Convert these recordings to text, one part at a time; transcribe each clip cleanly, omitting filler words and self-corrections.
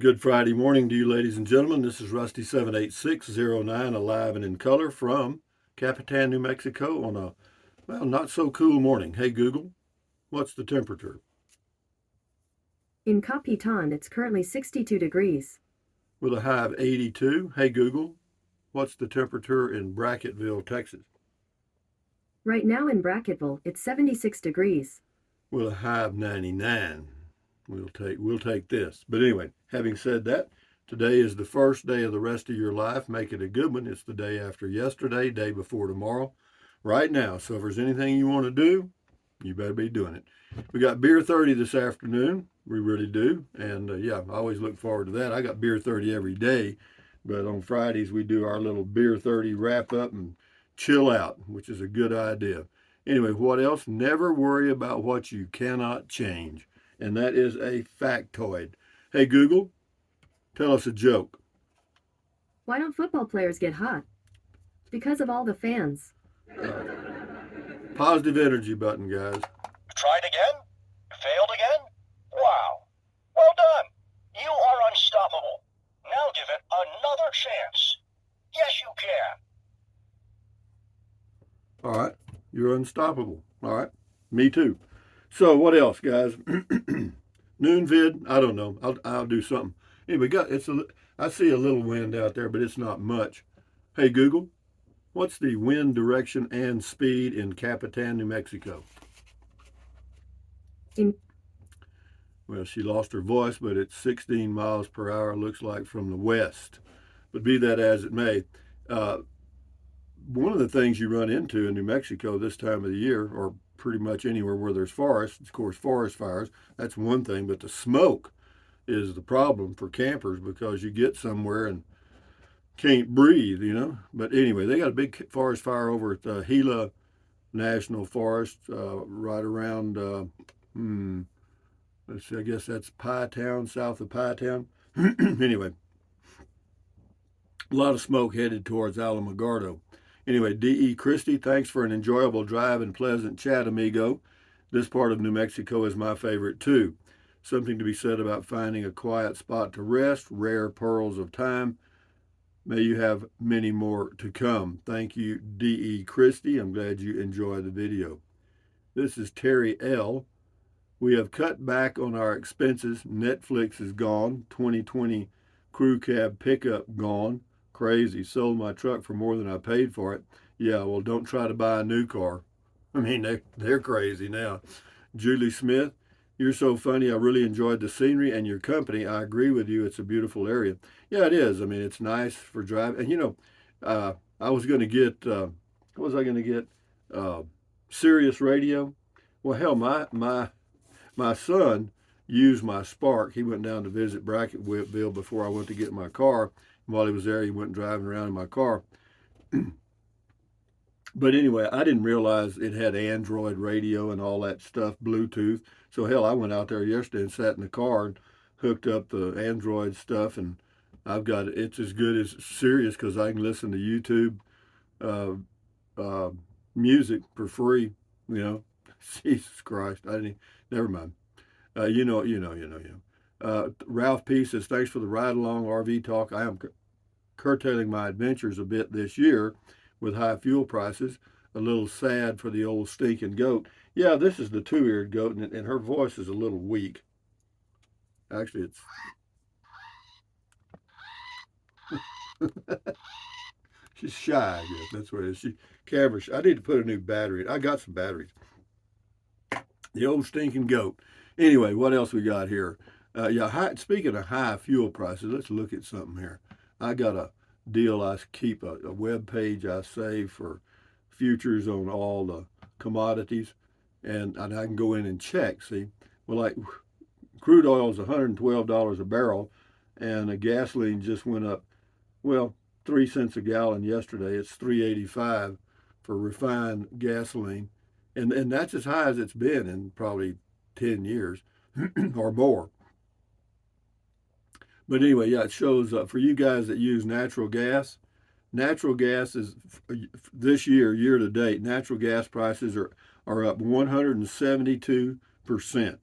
Good Friday morning to you, ladies and gentlemen. This is Rusty78609, alive and in color from Capitan, New Mexico on a, not so cool morning. Hey, Google, what's the temperature? In Capitan, it's currently 62 degrees. With a high of 82. Hey, Google, what's the temperature in Bracketville, Texas? Right now in Bracketville, it's 76 degrees. With a high of 99. We'll take this. But anyway, having said that, today is the first day of the rest of your life. Make it a good one. It's the day after yesterday, day before tomorrow, right now. So if there's anything you want to do, you better be doing it. We got Beer 30 this afternoon. We really do. And I always look forward to that. I got Beer 30 every day. But on Fridays, we do our little Beer 30 wrap up and chill out, which is a good idea. Anyway, what else? Never worry about what you cannot change. And that is a factoid. Hey, Google, tell us a joke. Why don't football players get hot? Because of all the fans. Positive energy button, guys. Tried again? Failed again? Wow. Well done. You are unstoppable. Now give it another chance. Yes, you can. All right. You're unstoppable. All right. Me too. So what else, guys? Noon vid? I don't know. I'll do something. Anyway, I see a little wind out there, but it's not much. Hey, Google, what's the wind direction and speed in Capitan, New Mexico? Well, she lost her voice, but it's 16 miles per hour, looks like, from the west. But be that as it may, one of the things you run into in New Mexico this time of the year, or pretty much anywhere where there's forests, of course, forest fires, that's one thing, but the smoke is the problem for campers because you get somewhere and can't breathe, But anyway, they got a big forest fire over at the Gila National Forest, right around, let's see, I guess that's Pie Town, south of Pie Town. Anyway, a lot of smoke headed towards Alamogordo. Anyway, D.E. Christie, thanks for an enjoyable drive and pleasant chat, amigo. This part of New Mexico is my favorite too. Something to be said about finding a quiet spot to rest, rare pearls of time. May you have many more to come. Thank you, D.E. Christie. I'm glad you enjoyed the video. This is Terry L. We have cut back on our expenses. Netflix is gone. 2020 crew cab pickup gone. Crazy. Sold my truck for more than I paid for it. Yeah, well, don't try to buy a new car. I mean, they're crazy now. Julie Smith, you're so funny. I really enjoyed the scenery and your company. I agree with you. It's a beautiful area. Yeah, it is. I mean, it's nice for driving. And, I was going to get, what was I going to get? Sirius Radio. Well, hell, my son used my Spark. He went down to visit Bracketville before I went to get my car. While he was there, he went driving around in my car. But anyway, I didn't realize it had Android radio and all that stuff, Bluetooth. So hell, I went out there yesterday and sat in the car and hooked up the Android stuff, and it's as good as Sirius because I can listen to YouTube music for free. Jesus Christ, never mind. Ralph P says, thanks for the ride along RV talk. I am curtailing my adventures a bit this year with high fuel prices. A little sad for the old stinking goat. Yeah, this is the two-eared goat, and her voice is a little weak. Actually, it's she's shy, I guess. That's what it is. I need to put a new battery. I got some batteries. The old stinking goat. Anyway, what else we got here? Speaking of high fuel prices, let's look at something here. I got a deal. I keep a web page I save for futures on all the commodities, and I can go in and check. See, well, like crude oil is $112 a barrel, and the gasoline just went up. Well, 3 cents a gallon yesterday. It's $3.85 for refined gasoline, and that's as high as it's been in probably 10 years or more. But anyway, it shows for you guys that use natural gas is this year to date, natural gas prices are up 172%.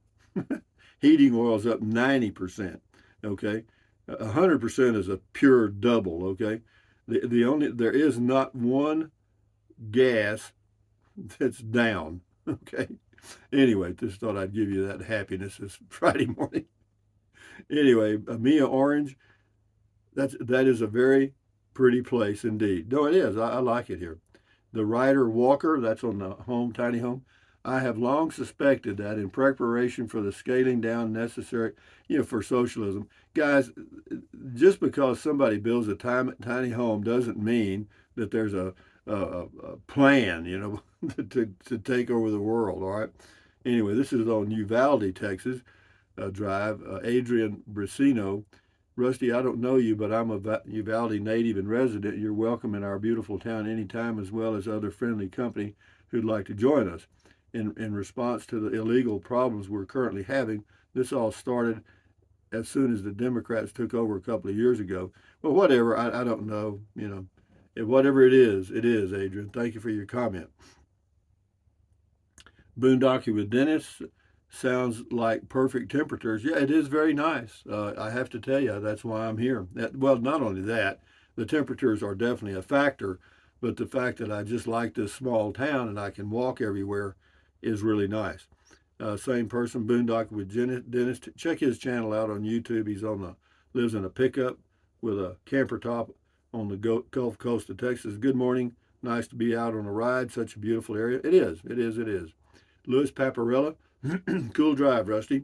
Heating oil is up 90%. Okay. 100% is a pure double. Okay, there is not one gas that's down. Okay. Anyway, just thought I'd give you that happiness this Friday morning. Anyway, Mia Orange, that is a very pretty place indeed. No, it is. I like it here. The Ryder Walker, that's on the tiny home. I have long suspected that in preparation for the scaling down necessary, for socialism, guys, just because somebody builds a tiny home doesn't mean that there's a plan, to take over the world. All right. Anyway, this is on Uvalde, Texas Drive. Adrian Brasino. Rusty, I don't know you, but I'm a Uvalde native and resident. You're welcome in our beautiful town anytime, as well as other friendly company who'd like to join us. In response to the illegal problems we're currently having, this all started as soon as the Democrats took over a couple of years ago. Well, whatever, I don't know, whatever it is, Adrian. Thank you for your comment. Boondocking with Dennis sounds like perfect temperatures. Yeah, it is very nice. I have to tell you, that's why I'm here. Well, not only that, the temperatures are definitely a factor, but the fact that I just like this small town and I can walk everywhere is really nice. Same person, Boondocking with Dennis. Check his channel out on YouTube. Lives in a pickup with a camper top on the Gulf Coast of Texas. Good morning. Nice to be out on a ride. Such a beautiful area. It is. Louis Paparella. Cool drive, Rusty.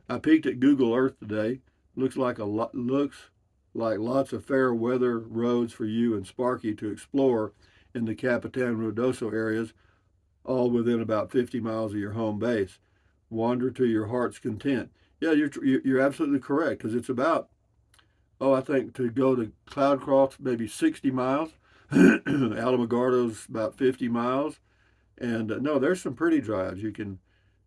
I peeked at Google Earth today. Looks like lots of fair weather roads for you and Sparky to explore in the Capitan Ruidoso areas, all within about 50 miles of your home base. Wander to your heart's content. Yeah, you're absolutely correct, because it's about, I think to go to Cloudcroft maybe 60 miles. Alamogordo's about 50 miles. And no, there's some pretty drives. You can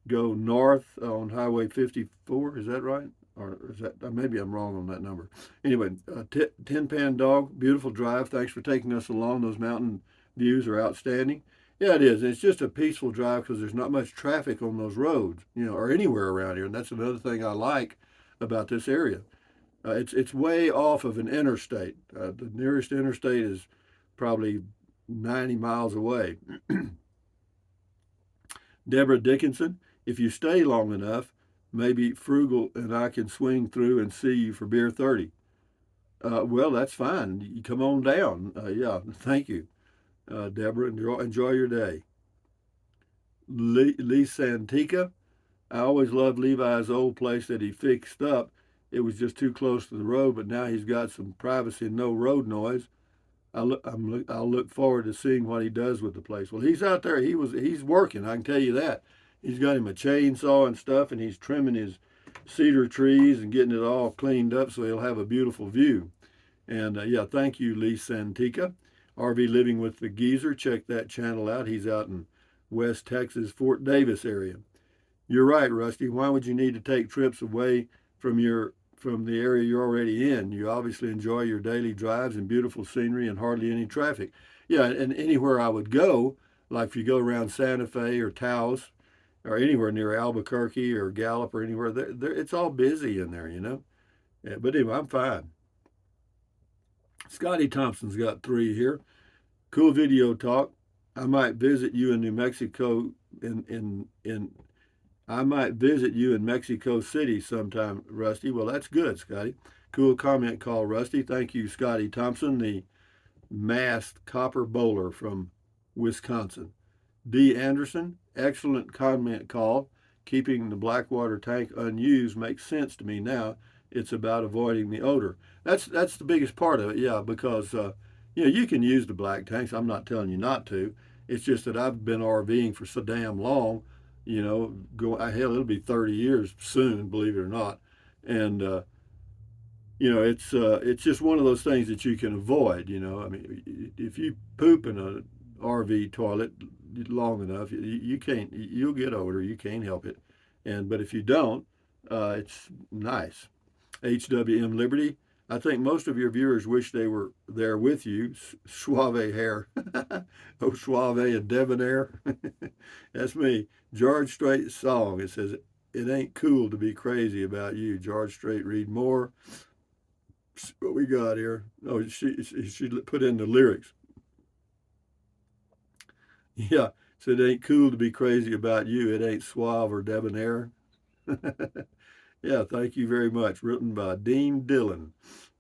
go north on Highway 54. Is that right? Or is that, maybe I'm wrong on that number. Anyway, Tin Pan Dog, beautiful drive. Thanks for taking us along. Those mountain views are outstanding. Yeah, it is. It's just a peaceful drive because there's not much traffic on those roads, or anywhere around here. And that's another thing I like about this area. It's way off of an interstate. The nearest interstate is probably 90 miles away. Deborah Dickinson, if you stay long enough, maybe Frugal and I can swing through and see you for beer 30. Well, that's fine. You come on down. Yeah, thank you, Deborah. Enjoy your day. Lee Santika, I always loved Levi's old place that he fixed up. It was just too close to the road, but now he's got some privacy and no road noise. I'll look forward to seeing what he does with the place. Well, he's out there. He's working. I can tell you that. He's got him a chainsaw and stuff, and he's trimming his cedar trees and getting it all cleaned up so he'll have a beautiful view. And yeah, thank you, Lee Santika. RV Living with the Geezer. Check that channel out. He's out in West Texas, Fort Davis area. You're right, Rusty. Why would you need to take trips away from the area you're already in? You obviously enjoy your daily drives and beautiful scenery and hardly any traffic. Yeah, and anywhere I would go, like if you go around Santa Fe or Taos or anywhere near Albuquerque or Gallup or anywhere, it's all busy in there, Yeah, but anyway, I'm fine. Scotty Thompson's got 3 here. Cool video talk. I might visit you in New Mexico I might visit you in Mexico City sometime, Rusty. Well, that's good, Scotty. Cool comment call, Rusty. Thank you, Scotty Thompson, the masked copper bowler from Wisconsin. D. Anderson, excellent comment call. Keeping the Blackwater tank unused makes sense to me now. It's about avoiding the odor. That's the biggest part of it, yeah, because you can use the black tanks. I'm not telling you not to. It's just that I've been RVing for so damn long. Hell, it'll be 30 years soon, believe it or not. And it's just one of those things that you can avoid. I mean, if you poop in an RV toilet long enough, you'll get odor. You can't help it. But if you don't, it's nice. HWM Liberty. I think most of your viewers wish they were there with you. Suave hair. Oh, suave and debonair. That's me. George Strait's song. It says, it ain't cool to be crazy about you. George Strait, read more. what we got here. Oh, she put in the lyrics. Yeah, so it ain't cool to be crazy about you. It ain't suave or debonair. Yeah, thank you very much. Written by Dean Dillon.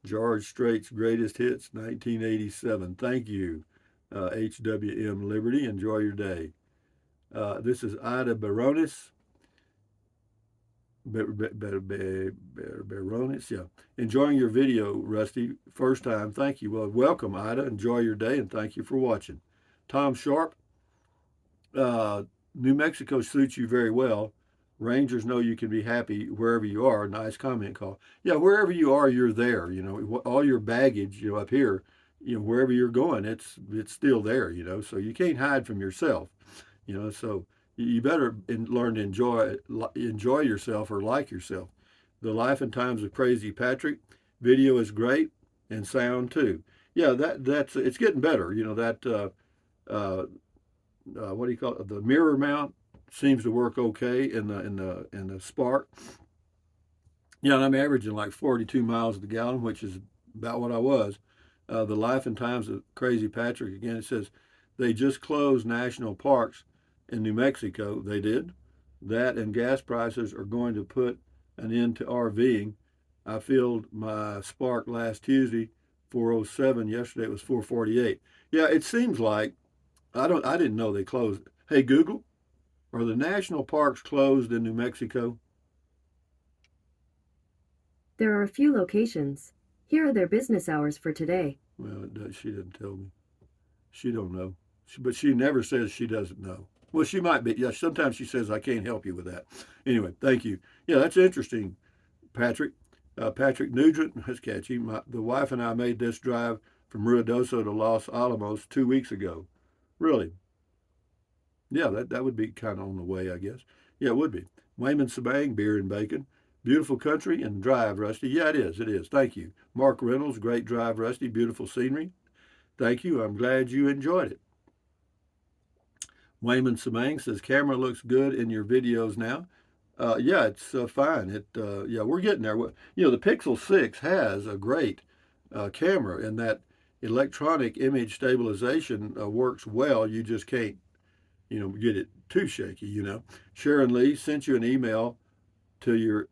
George Strait's Greatest Hits, 1987. Thank you, HWM Liberty. Enjoy your day. This is Ida Baronis. Baronis, yeah. Enjoying your video, Rusty. First time. Thank you. Well, welcome, Ida. Enjoy your day, and thank you for watching. Tom Sharp. New Mexico suits you very well. Rangers know you can be happy wherever you are. Nice comment, call. Yeah, wherever you are, you're there. You know, all your baggage, you know, up here, you know, wherever you're going, it's still there. You know, so you can't hide from yourself. You know, so you better learn to enjoy yourself or like yourself. The Life and Times of Crazy Patrick video is great, and sound too. Yeah, that's it's getting better. You know that what do you call it? The mirror mount seems to work okay in the Spark. Yeah, and I'm averaging like 42 miles a gallon, which is about what I was. The Life and Times of Crazy Patrick, again, it says they just closed national parks in New Mexico. They did. That and gas prices are going to put an end to RVing. I filled my Spark last Tuesday, 407. Yesterday it was 448. Yeah, it seems like I didn't know they closed. Hey Google, are the national parks closed in New Mexico? There are a few locations. Here are their business hours for today. Well, she didn't tell me. She don't know. But she never says she doesn't know. Well, she might be. Yeah, sometimes she says, I can't help you with that. Anyway, thank you. Yeah, that's interesting, Patrick. Patrick Nugent, that's catchy. The wife and I made this drive from Ruidoso to Los Alamos 2 weeks ago. Really? Yeah, that would be kind of on the way, I guess. Yeah, it would be. Wayman Sabang, beer and bacon. Beautiful country and drive, Rusty. Yeah, it is. It is. Thank you. Mark Reynolds, great drive, Rusty. Beautiful scenery. Thank you. I'm glad you enjoyed it. Wayman Sabang says, camera looks good in your videos now. Yeah, it's fine. Yeah, we're getting there. You know, the Pixel 6 has a great camera, and that electronic image stabilization works well. You just can't, you know, get it too shaky, you know. Sharon Lee sent you an email to your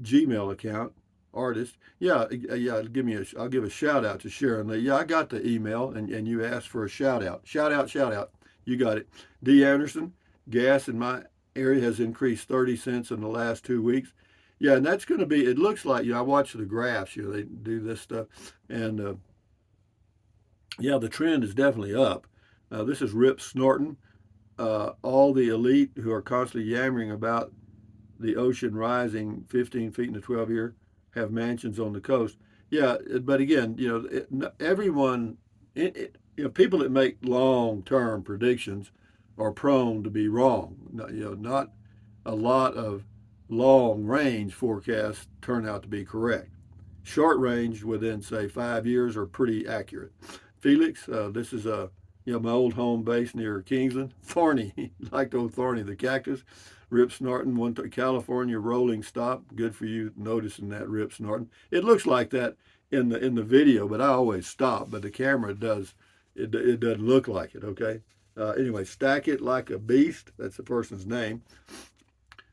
Gmail account, artist. Yeah, I'll give a shout out to Sharon Lee. Yeah, I got the email, and you asked for a shout out. Shout out. You got it. D. Anderson, gas in my area has increased 30 cents in the last 2 weeks. Yeah, and that's going to be, it looks like, you know, I watch the graphs, you know, they do this stuff. And yeah, the trend is definitely up. This is Rip Snorton. All the elite who are constantly yammering about the ocean rising 15 feet in a 12-year have mansions on the coast. Yeah, but again, you know, everyone, you know, people that make long-term predictions are prone to be wrong. You know, not a lot of long-range forecasts turn out to be correct. Short range, within say 5 years, are pretty accurate. Felix, this is you know, my old home base near Kingsland. Thorny, like old Thorny the cactus. Rip Snorton, one to California rolling stop. Good for you noticing that, Rip Snorton. It looks like that in the video, but I always stop. But the camera does. It doesn't look like it. Okay. Anyway, Stack It Like a Beast. That's the person's name.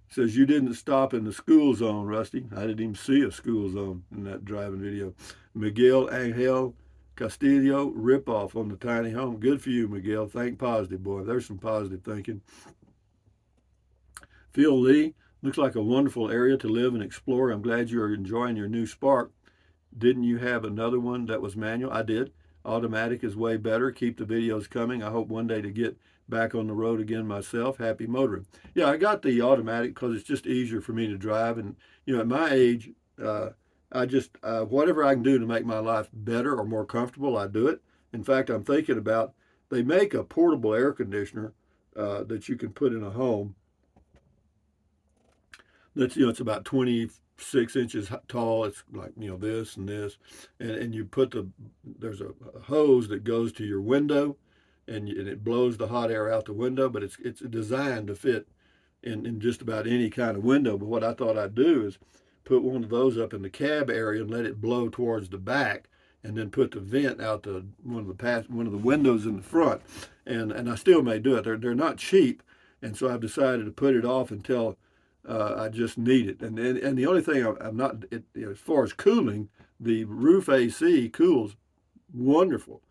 Says you didn't stop in the school zone, Rusty. I didn't even see a school zone in that driving video. Miguel Angel Castillo, ripoff on the tiny home. Good for you, Miguel. Think positive, boy. There's some positive thinking. Phil Lee, looks like a wonderful area to live and explore. I'm glad you are enjoying your new Spark. Didn't you have another one that was manual? I did. Automatic is way better. Keep the videos coming. I hope one day to get back on the road again myself. Happy motoring. Yeah, I got the automatic because it's just easier for me to drive. And, you know, at my age, I just, whatever I can do to make my life better or more comfortable, I do it. In fact, I'm thinking about, they make a portable air conditioner that you can put in a home. That's, you know, it's about 26 inches tall. It's like, you know, this and this. And you put there's a hose that goes to your window and it blows the hot air out the window, but it's designed to fit in just about any kind of window. But what I thought I'd do is put one of those up in the cab area and let it blow towards the back, and then put the vent out the one of the windows in the front. And I still may do it. They're not cheap, and so I've decided to put it off until I just need it. And the only thing I'm not as far as cooling, the roof AC cools wonderful,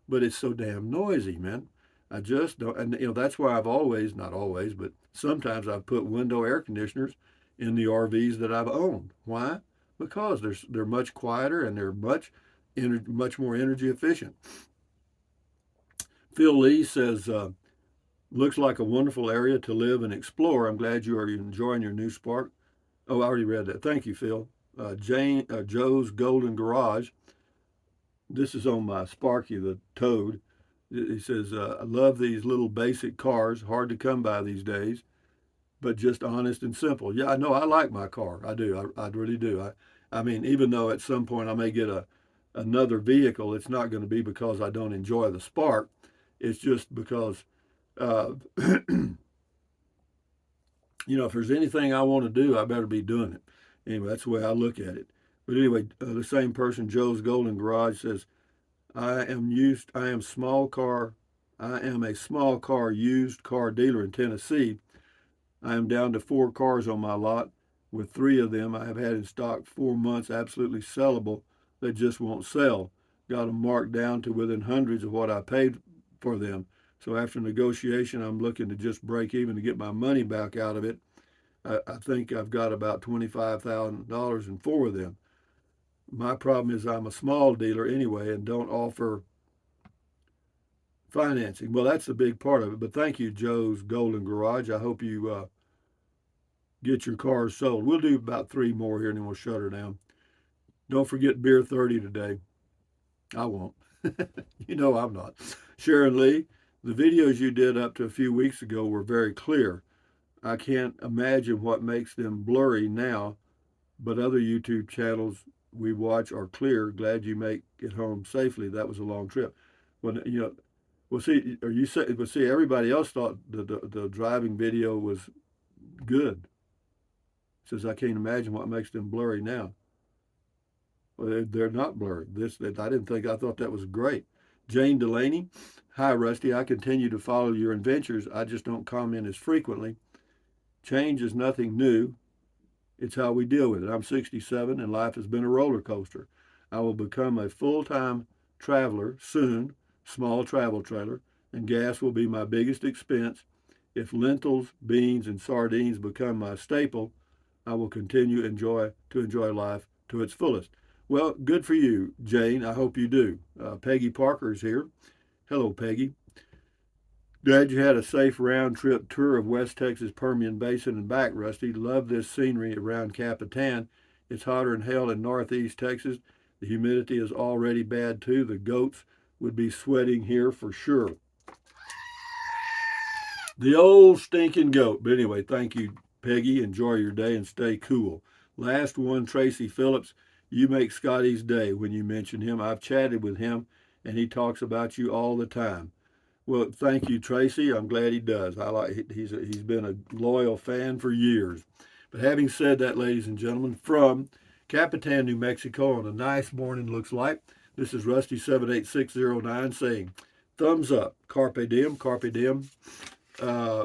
but it's so damn noisy, man. I just don't, and that's why I've always, not always, but sometimes I've put window air conditioners in the RVs that I've owned. Why? Because they're much quieter and they're much more energy efficient. Phil Lee says, looks like a wonderful area to live and explore. I'm glad you are enjoying your new Spark. Oh, I already read that. Thank you, Phil. Joe's Golden Garage. This is on my Sparky, the Toad. He says, I love these little basic cars, hard to come by these days, but just honest and simple. Yeah, I know I like my car. I do. I really do. I mean, even though at some point I may get another vehicle, it's not going to be because I don't enjoy the Spark. It's just because, if there's anything I want to do, I better be doing it. Anyway, that's the way I look at it. But anyway, the same person, Joe's Golden Garage, says, I am a small car used car dealer in Tennessee. I am down to 4 cars on my lot. With 3 of them I have had in stock 4 months, absolutely sellable. They just won't sell. Got them marked down to within hundreds of what I paid for them. So after negotiation, I'm looking to just break even to get my money back out of it. I think I've got about $25,000 in 4 of them. My problem is I'm a small dealer anyway and don't offer financing. Well, that's a big part of it. But thank you, Joe's Golden Garage. I hope you get your cars sold. We'll do about 3 more here and then we'll shut her down. Don't forget Beer 30 today. I won't. I'm not. Sharon Lee, the videos you did up to a few weeks ago were very clear. I can't imagine what makes them blurry now, but other YouTube channels we watch are clear. Glad you make it home safely. That was a long trip. Well, see, everybody else thought the driving video was good. Says I can't imagine what makes them blurry now. Well, they're not blurry. I thought that was great. Jane Delaney, hi Rusty. I continue to follow your adventures. I just don't comment as frequently. Change is nothing new. It's how we deal with it. I'm 67 and life has been a roller coaster. I will become a full-time traveler soon, small travel trailer, and gas will be my biggest expense. If lentils, beans, and sardines become my staple, I will continue to enjoy life to its fullest. Well, good for you, Jane. I hope you do. Peggy Parker is here. Hello, Peggy. Glad you had a safe round-trip tour of West Texas Permian Basin and back, Rusty. Love this scenery around Capitan. It's hotter than hell in northeast Texas. The humidity is already bad, too. The goats would be sweating here for sure. The old stinking goat. But anyway, thank you, Peggy. Enjoy your day and stay cool. Last one, Tracy Phillips. You make Scotty's day when you mention him. I've chatted with him, and he talks about you all the time. Well, thank you, Tracy. I'm glad he does. He's been a loyal fan for years. But having said that, ladies and gentlemen, from Capitan, New Mexico, on a nice morning looks like, this is Rusty 78609 saying, thumbs up. Carpe diem. Carpe diem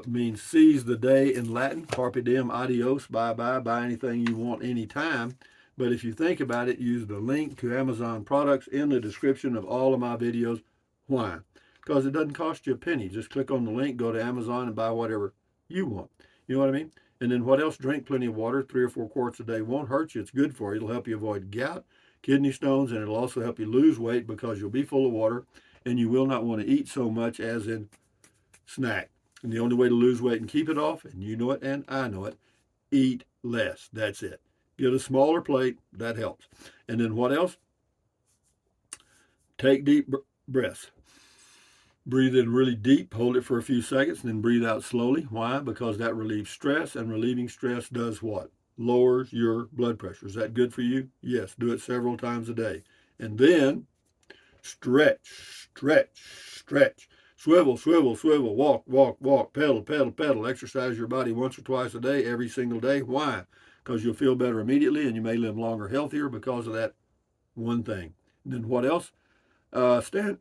means seize the day in Latin. Carpe diem, adios, bye-bye, buy anything you want anytime. But if you think about it, use the link to Amazon products in the description of all of my videos. Why? Because it doesn't cost you a penny. Just click on the link, go to Amazon, and buy whatever you want. You know what I mean? And then what else? Drink plenty of water. 3 or 4 quarts a day won't hurt you. It's good for you. It'll help you avoid gout, kidney stones, and it'll also help you lose weight because you'll be full of water, and you will not want to eat so much as in snack. And the only way to lose weight and keep it off, and you know it and I know it, eat less. That's it. Get a smaller plate. That helps. And then what else? Take deep breaths. Breathe in really deep, hold it for a few seconds, and then breathe out slowly. Why? Because that relieves stress, and relieving stress does what? Lowers your blood pressure. Is that good for you? Yes. Do it several times a day. And then stretch, stretch, stretch. Swivel, swivel, swivel. Walk, walk, walk. Pedal, pedal, pedal. Exercise your body once or twice a day, every single day. Why? because you'll feel better immediately and you may live longer, healthier because of that one thing. And then what else? Stand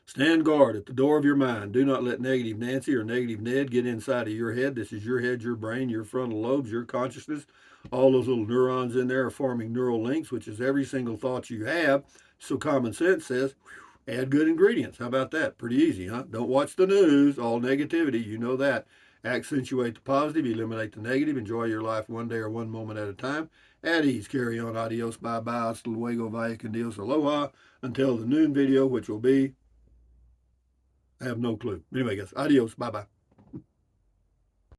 stand guard at the door of your mind. Do not let negative Nancy or negative Ned get inside of your head. This is your head, your brain, your frontal lobes, your consciousness. All those little neurons in there are forming neural links, which is every single thought you have. So common sense says, add good ingredients. How about that? Pretty easy, huh? Don't watch the news, all negativity, you know that. Accentuate the positive, eliminate the negative, enjoy your life one day or one moment at a time. At ease, carry on, adios, bye-bye, hasta luego, vaya con Dios, aloha, until the noon video, which will be, I have no clue. Anyway, guys, adios, bye-bye.